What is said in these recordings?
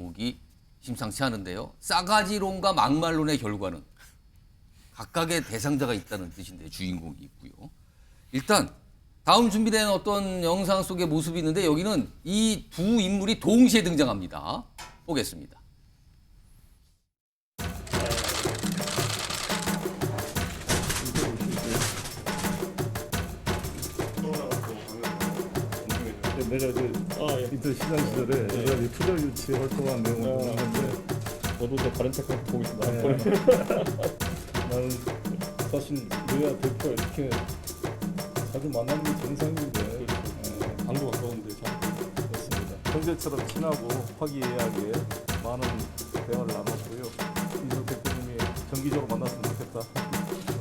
대목이 심상치 않은데요. 싸가지론과 막말론의 결과는 각각의 대상자가 있다는 뜻인데 주인공이 있고요. 일단 다음 준비된 어떤 영상 속의 모습이 있는데 여기는 이 두 인물이 동시에 등장합니다. 보겠습니다. 내가 인터 시장 시절에 내가 투자 유치 활동한 내용을 봤는데 저도 제 다른 책 보고 있습니다. 나는 사실 내가 대표가 이렇게 자주 만나는 게 정상인데 방도 가까운데 참. 그렇습니다. 형제처럼 친하고 화기애애하게 많은 대화를 나눴고요. 이준석 대표님이 정기적으로 만났으면 좋겠다.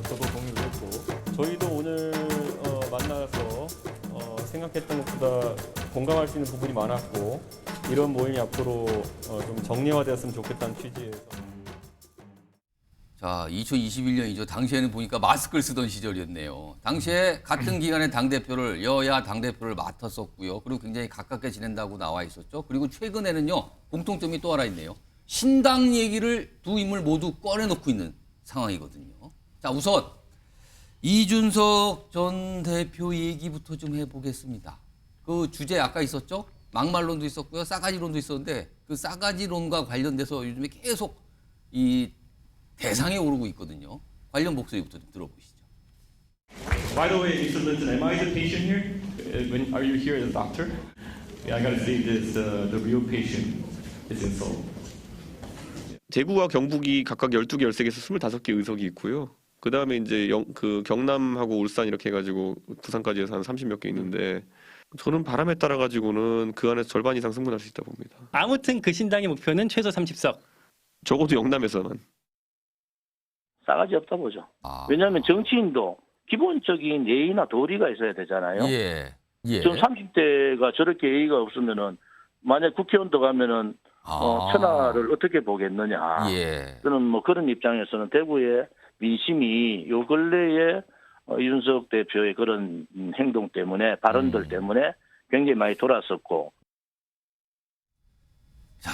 저도 동의를 했고 저희도 오늘 만나서 생각했던 것보다 공감할 수 있는 부분이 많았고 이런 모임이 앞으로 좀 정례화되었으면 좋겠다는 취지에서. 자, 2021년이죠. 당시에는 보니까 마스크를 쓰던 시절이었네요. 당시에 같은 기간에 당대표를 여야 당대표를 맡았었고요. 그리고 굉장히 가깝게 지낸다고 나와 있었죠. 그리고 최근에는요. 공통점이 또 하나 있네요. 신당 얘기를 두 인물 모두 꺼내놓고 있는 상황이거든요. 자, 우선 이준석 전 대표 얘기부터 좀 해보겠습니다. 그 주제 아까 있었죠? 막말론도 있었고요. 싸가지론도 있었는데 그 싸가지론과 관련돼서 요즘에 계속 이 대상에 오르고 있거든요. 관련 목소리부터 좀 들어보시죠. By the way, Mr. Linton, am I the patient here? Are you here as a doctor? Yeah, I gotta say this, the real patient is insult. 대구와 경북이 각각 12개, 13개에서 25개 의석이 있고요. 그 다음에 이제 그 경남하고 울산 이렇게 해가지고 부산까지 해서 한 30몇 개 있는데 저는 바람에 따라 가지고는 그 안에서 절반 이상 승분할 수 있다 봅니다. 아무튼 그 신당의 목표는 최소 30석. 적어도 영남에서만. 싸가지 없다 보죠. 아. 왜냐하면 정치인도 기본적인 예의나 도리가 있어야 되잖아요. 예. 예. 지금 30대가 저렇게 예의가 없으면은 만약 국회의원도 가면은 천하를 어떻게 보겠느냐. 예. 저는 뭐 그런 입장에서는 대구의 민심이 요 근래에 이준석 대표의 그런 행동 때문에 발언들 때문에 굉장히 많이 돌았었고. 자,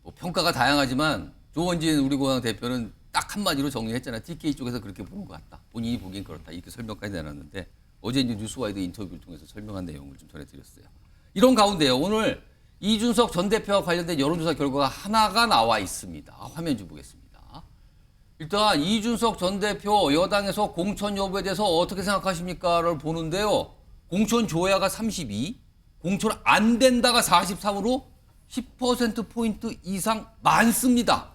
뭐 평가가 다양하지만 조원진 우리 공항 대표는 딱 한마디로 정리했잖아. TK 쪽에서 그렇게 보는 것 같다. 본인이 보기엔 그렇다. 이렇게 설명까지 내놨는데 어제 이제 뉴스와이드 인터뷰를 통해서 설명한 내용을 좀 전해드렸어요. 이런 가운데요. 오늘 이준석 전 대표와 관련된 여론조사 결과가 하나가 나와 있습니다. 화면 좀 보겠습니다. 일단 이준석 전 대표 여당에서 공천 여부에 대해서 어떻게 생각하십니까를 보는데요. 공천 조야가 32, 공천 안 된다가 43으로 10%포인트 이상 많습니다.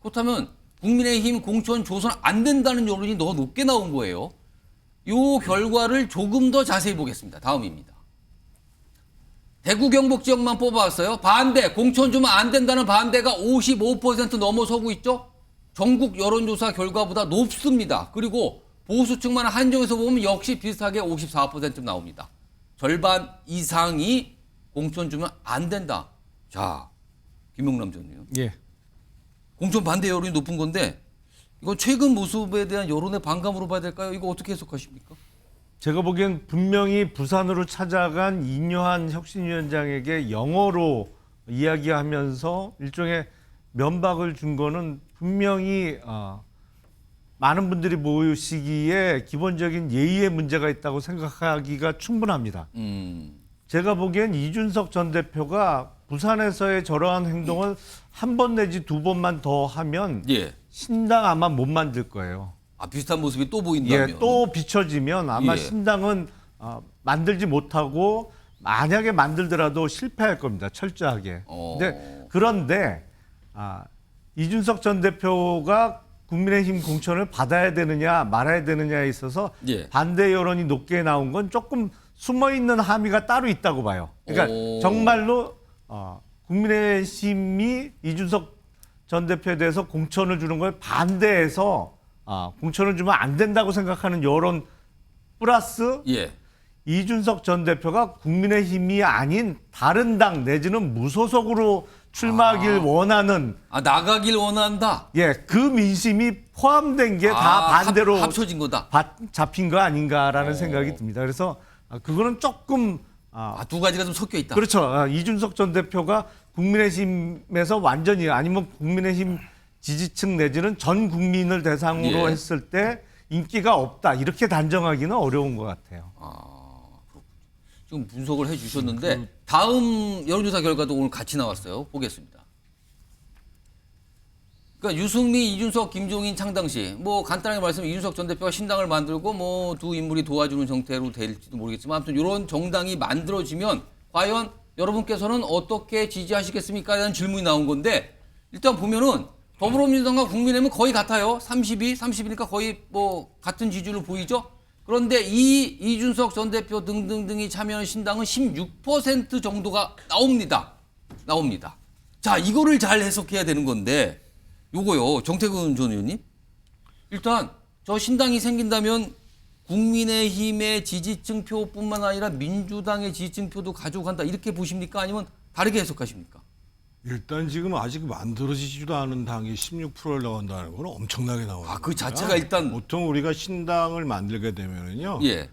그렇다면 국민의힘 공천 조선 안 된다는 여론이 더 높게 나온 거예요. 이 결과를 조금 더 자세히 보겠습니다. 다음입니다. 대구 경북 지역만 뽑아왔어요. 반대, 공천 주면 안 된다는 반대가 55% 넘어서고 있죠. 전국 여론조사 결과보다 높습니다. 그리고 보수층만 한정해서 보면 역시 비슷하게 54% 나옵니다. 절반 이상이 공천 주면 안 된다. 자, 김용남 전 의원. 예. 공천 반대 여론이 높은 건데 이건 최근 모습에 대한 여론의 반감으로 봐야 될까요? 이거 어떻게 해석하십니까? 제가 보기엔 분명히 부산으로 찾아간 이뇨한 혁신위원장에게 영어로 이야기하면서 일종의 면박을 준 거는 분명히 많은 분들이 모이시기에 기본적인 예의에 문제가 있다고 생각하기가 충분합니다. 제가 보기엔 이준석 전 대표가 부산에서의 저러한 행동을 한 번 내지 두 번만 더 하면 예. 신당 아마 못 만들 거예요. 아, 비슷한 모습이 또 보인다면. 예, 또 비춰지면 아마 예. 신당은 만들지 못하고 만약에 만들더라도 실패할 겁니다. 철저하게. 그런데 이준석 전 대표가 국민의힘 공천을 받아야 되느냐 말아야 되느냐에 있어서 예. 반대 여론이 높게 나온 건 조금 숨어있는 함의가 따로 있다고 봐요. 그러니까 정말로 국민의힘이 이준석 전 대표에 대해서 공천을 주는 걸 반대해서 공천을 주면 안 된다고 생각하는 여론 플러스 예. 이준석 전 대표가 국민의힘이 아닌 다른 당 내지는 무소속으로 출마하길 원하는 나가길 원한다. 그 민심이 포함된 게 다 반대로 합쳐진 거다. 잡힌 거 아닌가라는 생각이 듭니다. 그래서 그거는 조금 두 가지가 좀 섞여 있다. 그렇죠. 이준석 전 대표가 국민의힘에서 완전히 아니면 국민의힘 지지층 내지는 전 국민을 대상으로 예. 했을 때 인기가 없다. 이렇게 단정하기는 어려운 것 같아요. 지금 분석을 해주셨는데 다음 여론조사 결과도 오늘 같이 나왔어요. 보겠습니다. 그러니까 유승민, 이준석, 김종인 창당시 뭐 간단하게 말씀하면 이준석 전 대표가 신당을 만들고 뭐 두 인물이 도와주는 형태로 될지도 모르겠지만 아무튼 이런 정당이 만들어지면 과연 여러분께서는 어떻게 지지하시겠습니까? 라는 질문이 나온 건데 일단 보면은 더불어민주당과 국민의힘은 거의 같아요. 30이니까 거의 뭐 같은 지지율로 보이죠. 그런데 이준석 전 대표 등등등이 참여하는 신당은 16% 정도가 나옵니다. 자, 이거를 잘 해석해야 되는 건데 요거요. 정태근 전 의원님. 일단 저 신당이 생긴다면 국민의힘의 지지층 표뿐만 아니라 민주당의 지지층 표도 가져간다. 이렇게 보십니까? 아니면 다르게 해석하십니까? 일단 지금 아직 만들어지지도 않은 당이 16%를 나온다는 건 엄청나게 나와요. 그 자체가 일단 보통 우리가 신당을 만들게 되면은요. 예.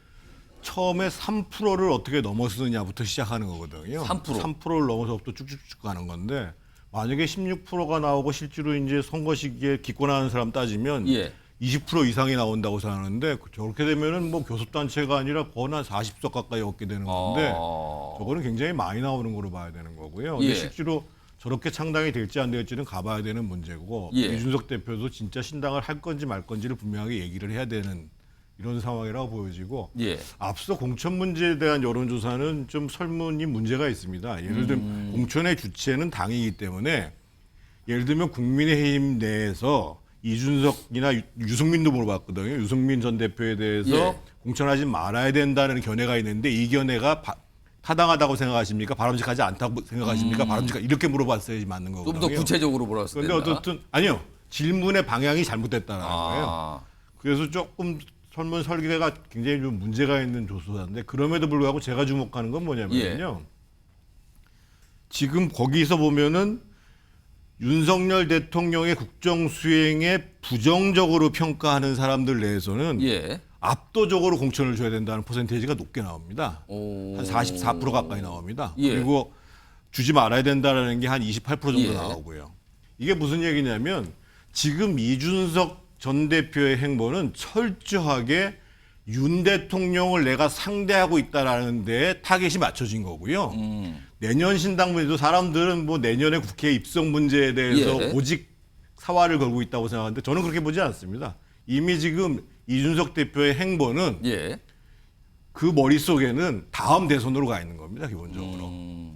처음에 3%를 어떻게 넘어서느냐부터 시작하는 거거든요. 3%. 3%를 넘어서부터 쭉쭉쭉 가는 건데 만약에 16%가 나오고 실제로 이제 선거 시기에 기권하는 사람 따지면 예. 20% 이상이 나온다고 생각하는데 저렇게 되면은 뭐 교섭단체가 아니라 거의 한 40석 가까이 얻게 되는 건데 저거는 굉장히 많이 나오는 거로 봐야 되는 거고요. 근데 예. 실제로 저렇게 창당이 될지 안 될지는 가봐야 되는 문제고 예. 이준석 대표도 진짜 신당을 할 건지 말 건지를 분명하게 얘기를 해야 되는 이런 상황이라고 보여지고 예. 앞서 공천 문제에 대한 여론조사는 좀 설문이 문제가 있습니다. 예를 들면 공천의 주체는 당이기 때문에 예를 들면 국민의힘 내에서 이준석이나 유승민도 물어봤거든요. 유승민 전 대표에 대해서 예. 공천하지 말아야 된다는 견해가 있는데 이 견해가 타당하다고 생각하십니까? 바람직하지 않다고 생각하십니까? 이렇게 물어봤어야지 맞는 거거든요. 좀 더 구체적으로 물었을 때. 그런데 어쨌든 아니요. 질문의 방향이 잘못됐다는 거예요. 그래서 조금 설문 설계가 굉장히 좀 문제가 있는 조사인데 그럼에도 불구하고 제가 주목하는 건 뭐냐면요. 지금 거기서 보면은 윤석열 대통령의 국정 수행에 부정적으로 평가하는 사람들 내에서는 예. 압도적으로 공천을 줘야 된다는 퍼센테이지가 높게 나옵니다. 한 44% 가까이 나옵니다. 예. 그리고 주지 말아야 된다는 게 한 28% 정도 예. 나오고요. 이게 무슨 얘기냐면 지금 이준석 전 대표의 행보는 철저하게 윤 대통령을 내가 상대하고 있다라는 데에 타겟이 맞춰진 거고요. 내년 신당문제도 사람들은 뭐 내년에 국회 입성 문제에 대해서 예. 오직 사활을 걸고 있다고 생각하는데 저는 그렇게 보지 않습니다. 이미 지금 이준석 대표의 행보는 예. 그 머릿속에는 다음 대선으로 가 있는 겁니다. 기본적으로.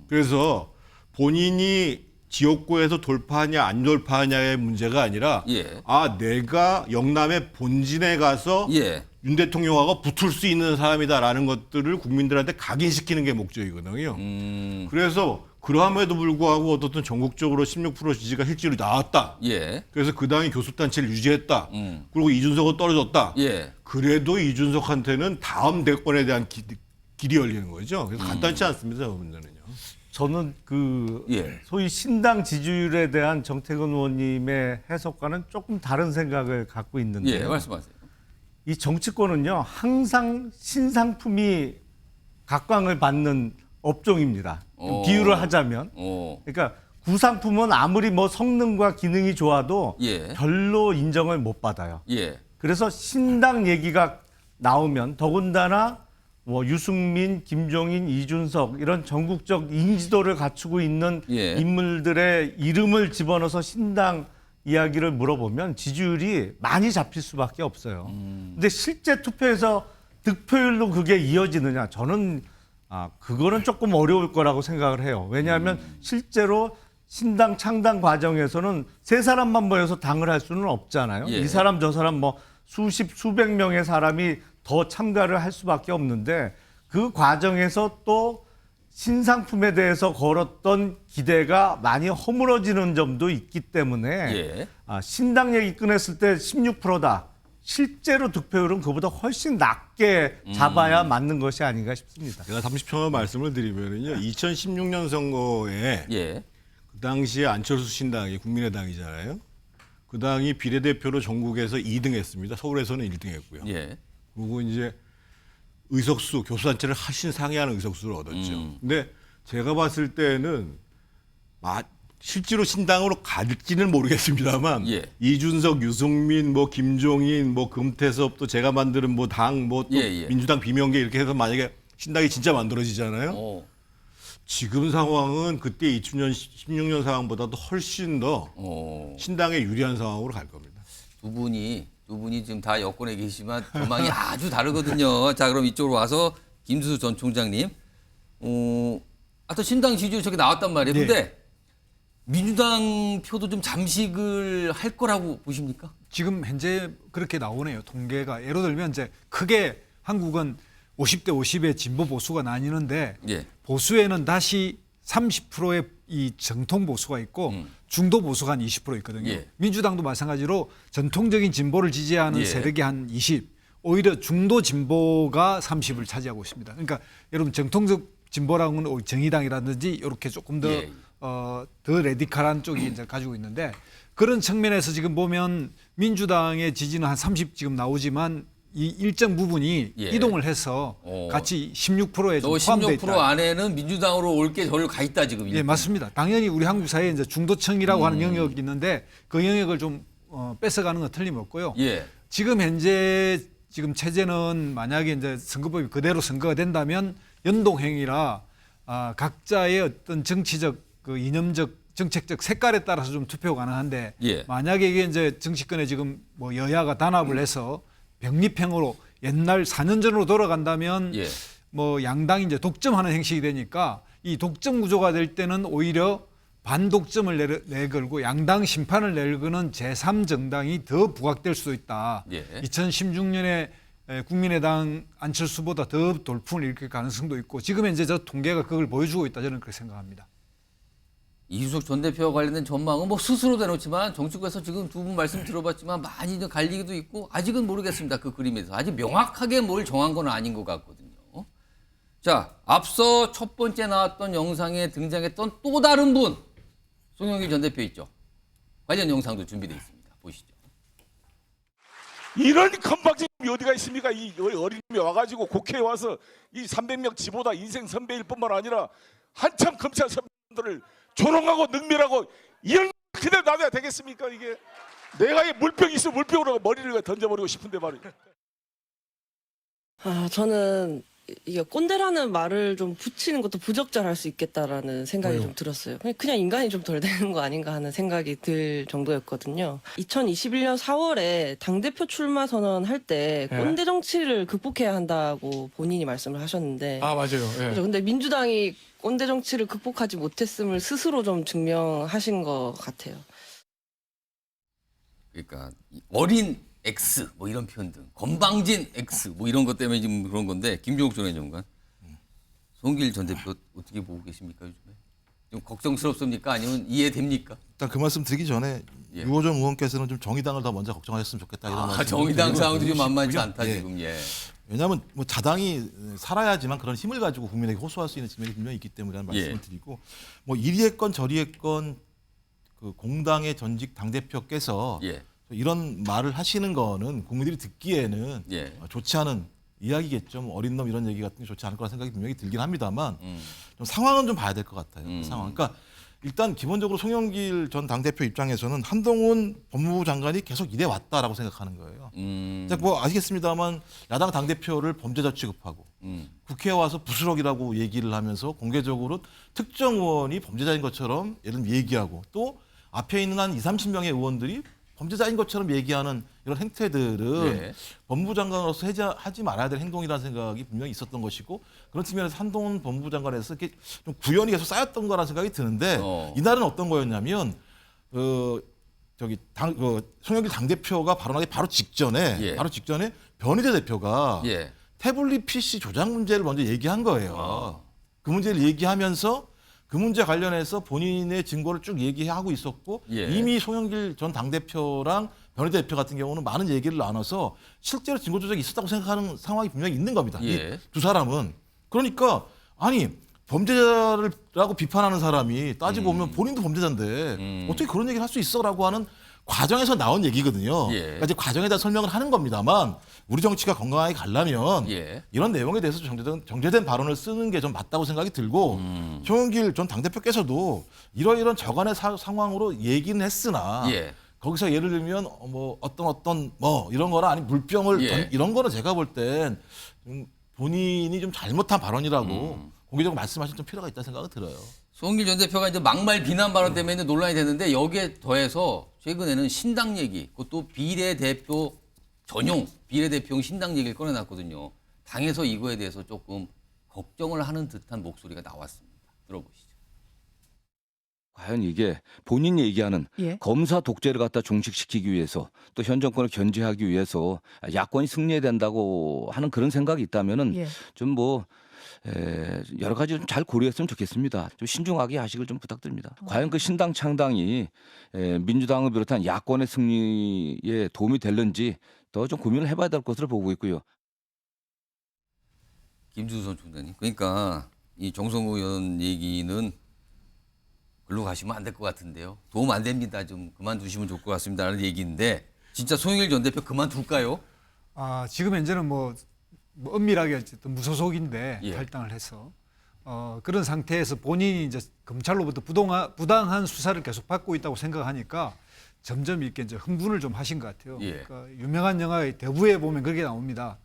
그래서 본인이 지역구에서 돌파하냐 안 돌파하냐의 문제가 아니라 예. 내가 영남의 본진에 가서 예. 윤 대통령하고 붙을 수 있는 사람이다라는 것들을 국민들한테 각인시키는 게 목적이거든요. 그래서 그러함에도 불구하고 어떻든 전국적으로 16% 지지가 실제로 나왔다. 예. 그래서 그 당이 교섭단체를 유지했다. 그리고 이준석은 떨어졌다. 예. 그래도 이준석한테는 다음 대권에 대한 길이 열리는 거죠. 그래서 간단치 않습니다. 그 문제는요. 저는 예. 소위 신당 지지율에 대한 정태근 의원님의 해석과는 조금 다른 생각을 갖고 있는데요. 예. 말씀하세요. 이 정치권은요 항상 신상품이 각광을 받는 업종입니다. 비유를 하자면, 그러니까 구상품은 아무리 뭐 성능과 기능이 좋아도 예. 별로 인정을 못 받아요. 예. 그래서 신당 얘기가 나오면 더군다나 뭐 유승민, 김종인, 이준석 이런 전국적 인지도를 갖추고 있는 예. 인물들의 이름을 집어넣어서 신당 이야기를 물어보면 지지율이 많이 잡힐 수밖에 없어요. 근데 실제 투표에서 득표율로 그게 이어지느냐? 저는 그거는 조금 어려울 거라고 생각을 해요. 왜냐하면 실제로 신당 창당 과정에서는 세 사람만 모여서 당을 할 수는 없잖아요. 예. 이 사람 저 사람 뭐 수백 명의 사람이 더 참가를 할 수밖에 없는데 그 과정에서 또 신상품에 대해서 걸었던 기대가 많이 허물어지는 점도 있기 때문에 예. 신당 얘기 꺼냈을 때 16%다. 실제로 득표율은 그보다 훨씬 낮게 잡아야 맞는 것이 아닌가 싶습니다. 제가 30초만 말씀을 드리면요. 2016년 선거에 예. 그 당시에 안철수 신당이 국민의당이잖아요. 그 당이 비례대표로 전국에서 2등 했습니다. 서울에서는 1등 했고요. 예. 그리고 이제 의석수 교수단체를 하신 상회하는 의석수를 얻었죠. 근데 제가 봤을 때는 실제로 신당으로 갈지는 모르겠습니다만 예. 이준석, 유승민, 뭐 김종인, 뭐 금태섭 또 제가 만드는 뭐 당 뭐 또 예, 예. 민주당 비명계 이렇게 해서 만약에 신당이 진짜 만들어지잖아요. 지금 상황은 그때 2016년 상황보다도 훨씬 더 신당에 유리한 상황으로 갈 겁니다. 두 분이 지금 다 여권에 계시지만 전망이 아주 다르거든요. 자, 그럼 이쪽으로 와서 김수수 전 총장님. 아까 신당 지지율 저기 나왔단 말이에요. 근데 민주당 표도 좀 잠식을 할 거라고 보십니까? 지금 현재 그렇게 나오네요. 통계가. 예를 들면 이제 크게 한국은 50대 50의 진보 보수가 나뉘는데 예. 보수에는 다시 30%의 이 정통 보수가 있고 중도 보수가 한 20% 있거든요. 예. 민주당도 마찬가지로 전통적인 진보를 지지하는 예. 세력이 한 20, 오히려 중도 진보가 30을 차지하고 있습니다. 그러니까 여러분 정통적 진보랑은 정의당이라든지 이렇게 조금 더 예. 더 레디컬한 쪽이 이제 가지고 있는데 그런 측면에서 지금 보면 민주당의 지지는 한 30 지금 나오지만 이 일정 부분이 예. 이동을 해서 같이 16%에 저 좀 포함되어 16% 있다. 안에는 민주당으로 올 게 저를 가 있다 지금. 예, 맞습니다. 당연히 우리 한국 사회에 이제 중도층이라고 하는 영역이 있는데 그 영역을 좀 뺏어가는 건 틀림없고요. 예. 지금 현재 지금 체제는 만약에 이제 선거법이 그대로 선거가 된다면 연동형이라 각자의 어떤 정치적 그 이념적 정책적 색깔에 따라서 좀 투표 가능한데 예. 만약에 이게 이제 정치권에 지금 뭐 여야가 단합을 해서 병립형으로 옛날 4년 전으로 돌아간다면 예. 뭐 양당이 이제 독점하는 형식이 되니까 이 독점 구조가 될 때는 오히려 반독점을 내걸고 양당 심판을 내걸는 제3정당이 더 부각될 수도 있다. 예. 2016년에 국민의당 안철수보다 더 돌풍을 일으킬 가능성도 있고 지금 현재 저 통계가 그걸 보여주고 있다 저는 그렇게 생각합니다. 이준석 전 대표와 관련된 전망은 뭐 스스로 내놓지만 정치국에서 지금 두 분 말씀 들어봤지만 많이 좀 갈리기도 있고 아직은 모르겠습니다. 그 그림에서 아직 명확하게 뭘 정한 건 아닌 것 같거든요. 자, 앞서 첫 번째 나왔던 영상에 등장했던 또 다른 분 송영길 전 대표 있죠. 관련 영상도 준비되어 있습니다. 보시죠. 이런 건방진 놈이 어디가 있습니까? 이 어린이가 와가지고 국회에 와서 이 300명 지보다 인생 선배일 뿐만 아니라 한참 검찰 선배들을 조롱하고 능멸하고 이런 그대로 놔둬야 되겠습니까? 이게 내가 이 물병이 있으면 물병으로 머리를 던져버리고 싶은데 말이에요. 저는 이게 꼰대라는 말을 좀 붙이는 것도 부적절할 수 있겠다라는 생각이 좀 들었어요. 그냥 인간이 좀 덜 되는 거 아닌가 하는 생각이 들 정도였거든요. 2021년 4월에 당대표 출마 선언할 때 꼰대 정치를 극복해야 한다고 본인이 말씀을 하셨는데 맞아요. 그렇죠. 근데 민주당이 꼰대 정치를 극복하지 못했음을 스스로 좀 증명하신 것 같아요. 그러니까 어린 X 뭐 이런 표현 등 건방진 X 뭐 이런 것 때문에 지금 그런 건데 김종욱 전 행정관 송길 전 대표 어떻게 보고 계십니까 요즘에? 좀 걱정스럽습니까? 아니면 이해됩니까? 일단 그 말씀 드리기 전에 예. 유호정 의원께서는 좀 정의당을 더 먼저 걱정하셨으면 좋겠다 이런 말씀. 정의당 상황도 좀 만만치 싶고요. 않다 예. 지금. 예. 왜냐하면 뭐 자당이 살아야지만 그런 힘을 가지고 국민에게 호소할 수 있는 측면이 분명히 있기 때문이라는 말씀을 예. 드리고 뭐 이리 했건 저리 했건 그 공당의 전직 당 대표께서 예. 이런 말을 하시는 거는 국민들이 듣기에는 예. 좋지 않은 이야기겠죠. 뭐 어린 놈 이런 얘기 같은 게 좋지 않을 거라는 생각이 분명히 들긴 합니다만 좀 상황은 좀 봐야 될 것 같아요. 그 상황. 그러니까 일단 기본적으로 송영길 전 당대표 입장에서는 한동훈 법무부 장관이 계속 이래 왔다라고 생각하는 거예요. 뭐 아시겠습니다만 야당 당대표를 범죄자 취급하고 국회에 와서 부스럭이라고 얘기를 하면서 공개적으로 특정 의원이 범죄자인 것처럼 예를 들면 얘기하고 또 앞에 있는 한 20-30명의 의원들이 범죄자인 것처럼 얘기하는 이런 행태들은 예. 법무부 장관으로서 하지 말아야 될 행동이라는 생각이 분명히 있었던 것이고 그런 측면에서 한동훈 법무부 장관에서 이렇게 좀 구현이 계속 쌓였던 거라는 생각이 드는데 이날은 어떤 거였냐면 송영길 당대표가 발언하기 바로 직전에 변희재 대표가 예. 태블릿 PC 조작 문제를 먼저 얘기한 거예요. 그 문제를 얘기하면서 그 문제 관련해서 본인의 증거를 쭉 얘기하고 있었고 예. 이미 송영길 전 당대표랑 변희재 대표 같은 경우는 많은 얘기를 나눠서 실제로 증거 조작이 있었다고 생각하는 상황이 분명히 있는 겁니다. 예. 이 두 사람은. 그러니까 아니 범죄자라고 비판하는 사람이 따지고 보면 본인도 범죄자인데 어떻게 그런 얘기를 할 수 있어라고 하는 과정에서 나온 얘기거든요. 예. 그러니까 이제 과정에 대한 설명을 하는 겁니다만 우리 정치가 건강하게 가려면 예. 이런 내용에 대해서 정제된 발언을 쓰는 게 좀 맞다고 생각이 들고 송영길 전 당대표께서도 이러이런 저간의 상황으로 얘기는 했으나 예. 거기서 예를 들면 뭐 어떤 뭐 이런 거나 아니 물병을 예. 이런 거는 제가 볼 땐 본인이 좀 잘못한 발언이라고 공개적으로 말씀하실 좀 필요가 있다는 생각이 들어요. 송영길 전 대표가 이제 막말 비난 발언 때문에 논란이 됐는데 여기에 더해서 최근에는 신당 얘기, 그것도 비례대표 전용 비례대표용 신당 얘기를 꺼내놨거든요. 당에서 이거에 대해서 조금 걱정을 하는 듯한 목소리가 나왔습니다. 들어보시죠. 과연 이게 본인이 얘기하는 검사 독재를 갖다 종식시키기 위해서 또 현 정권을 견제하기 위해서 야권이 승리해야 된다고 하는 그런 생각이 있다면은 좀 뭐 여러 가지 좀 잘 고려했으면 좋겠습니다. 좀 신중하게 하시길 좀 부탁드립니다. 과연 그 신당 창당이 민주당을 비롯한 야권의 승리에 도움이 될는지 더 좀 고민을 해봐야 될 것으로 보고 있고요. 김준선 총장님, 그러니까 이 정성호 의원 얘기는 글로 가시면 안 될 것 같은데요. 도움 안 됩니다. 좀 그만두시면 좋을 것 같습니다라는 얘기인데 진짜 송영길 전 대표 그만둘까요? 지금 현재는 뭐 엄밀하게 어쨌든 무소속인데 예. 탈당을 해서 그런 상태에서 본인이 이제 검찰로부터 부당한 수사를 계속 받고 있다고 생각하니까 점점 이렇게 이제 흥분을 좀 하신 것 같아요. 예. 그러니까 유명한 영화의 대부에 보면 그렇게 나옵니다.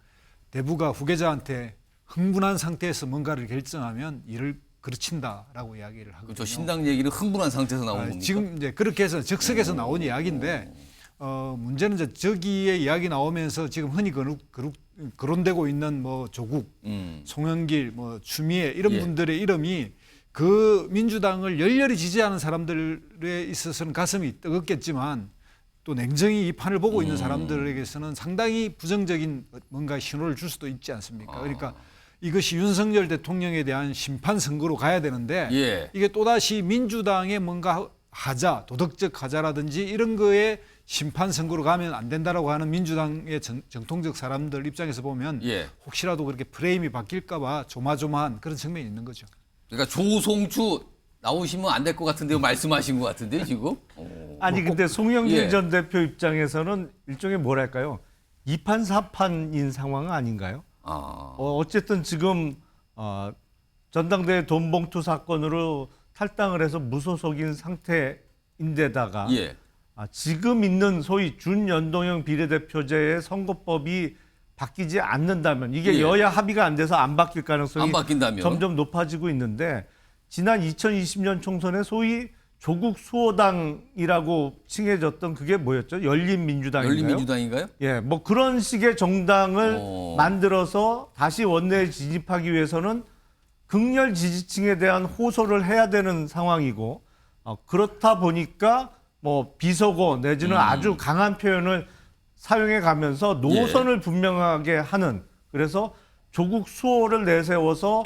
대부가 후계자한테 흥분한 상태에서 뭔가를 결정하면 이를 그르친다라고 이야기를 하거든요. 그렇죠. 신당 얘기는 흥분한 상태에서 나오는 겁니까? 지금 이제 그렇게 해서 즉석에서 나온 이야기인데 문제는 이제 저기에 이야기 나오면서 지금 흔히 거론되고 있는 뭐 조국, 송영길, 뭐 추미애 이런 분들의 이름이 그 민주당을 열렬히 지지하는 사람들에 있어서는 가슴이 뜨겁겠지만 또 냉정히 이 판을 보고 있는 사람들에게서는 상당히 부정적인 뭔가 신호를 줄 수도 있지 않습니까? 그러니까 이것이 윤석열 대통령에 대한 심판 선거로 가야 되는데 이게 또다시 민주당의 뭔가 하자, 도덕적 하자라든지 이런 거에 심판 선거로 가면 안 된다라고 하는 민주당의 정통적 사람들 입장에서 보면 혹시라도 그렇게 프레임이 바뀔까 봐 조마조마한 그런 측면이 있는 거죠. 그러니까 조송추 나오시면 안 될 것 같은데요. 말씀하신 것 같은데요, 지금? 아니 근데 송영길 전 대표 입장에서는 일종의 뭐랄까요? 2판 4판인 상황 아닌가요? 어쨌든 지금 전당대회 돈봉투 사건으로 탈당을 해서 무소속인 상태인데다가 지금 있는 소위 준연동형 비례대표제의 선거법이 바뀌지 않는다면 이게 여야 합의가 안 돼서 안 바뀔 가능성이 점점 높아지고 있는데 지난 2020년 총선에 소위 조국 수호당이라고 칭해졌던 그게 뭐였죠? 열린민주당인가요? 열린민주당인가요? 예, 뭐 그런 식의 정당을 만들어서 다시 원내에 진입하기 위해서는 극렬 지지층에 대한 호소를 해야 되는 상황이고 그렇다 보니까 뭐 비속어 내지는 아주 강한 표현을 사용해 가면서 노선을 분명하게 하는 그래서 조국 수호를 내세워서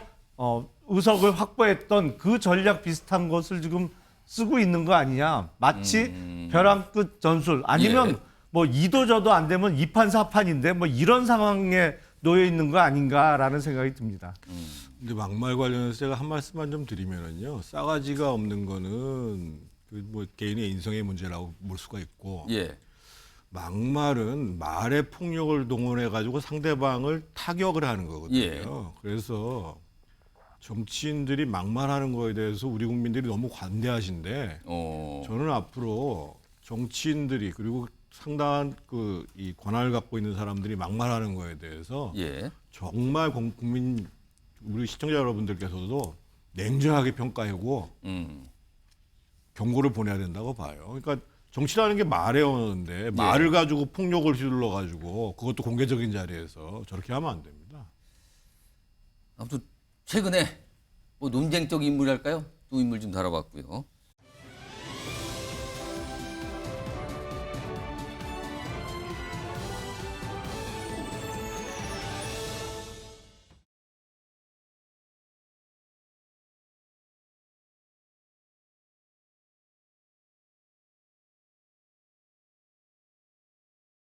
의석을 확보했던 그 전략 비슷한 것을 지금 쓰고 있는 거 아니냐. 마치 벼랑 끝 전술 아니면 뭐 이도저도 안 되면 2판 4판인데 뭐 이런 상황에 놓여 있는 거 아닌가라는 생각이 듭니다. 근데 막말 관련해서 제가 한 말씀만 좀 드리면은요. 싸가지가 없는 거는 그 뭐 개인의 인성의 문제라고 볼 수가 있고 막말은 말의 폭력을 동원해 가지고 상대방을 타격을 하는 거거든요. 그래서 정치인들이 막말하는 거에 대해서 우리 국민들이 너무 관대하신데 저는 앞으로 정치인들이 그리고 상당한 이 권한을 갖고 있는 사람들이 막말하는 거에 대해서 정말 국민 우리 시청자 여러분들께서도 냉정하게 평가하고 경고를 보내야 된다고 봐요. 그러니까 정치라는 게 말의 언어인데 말을 가지고 폭력을 휘둘러 가지고 그것도 공개적인 자리에서 저렇게 하면 안 됩니다. 아무튼 최근에 뭐 논쟁적 인물이랄까요? 두 인물 좀 다뤄봤고요.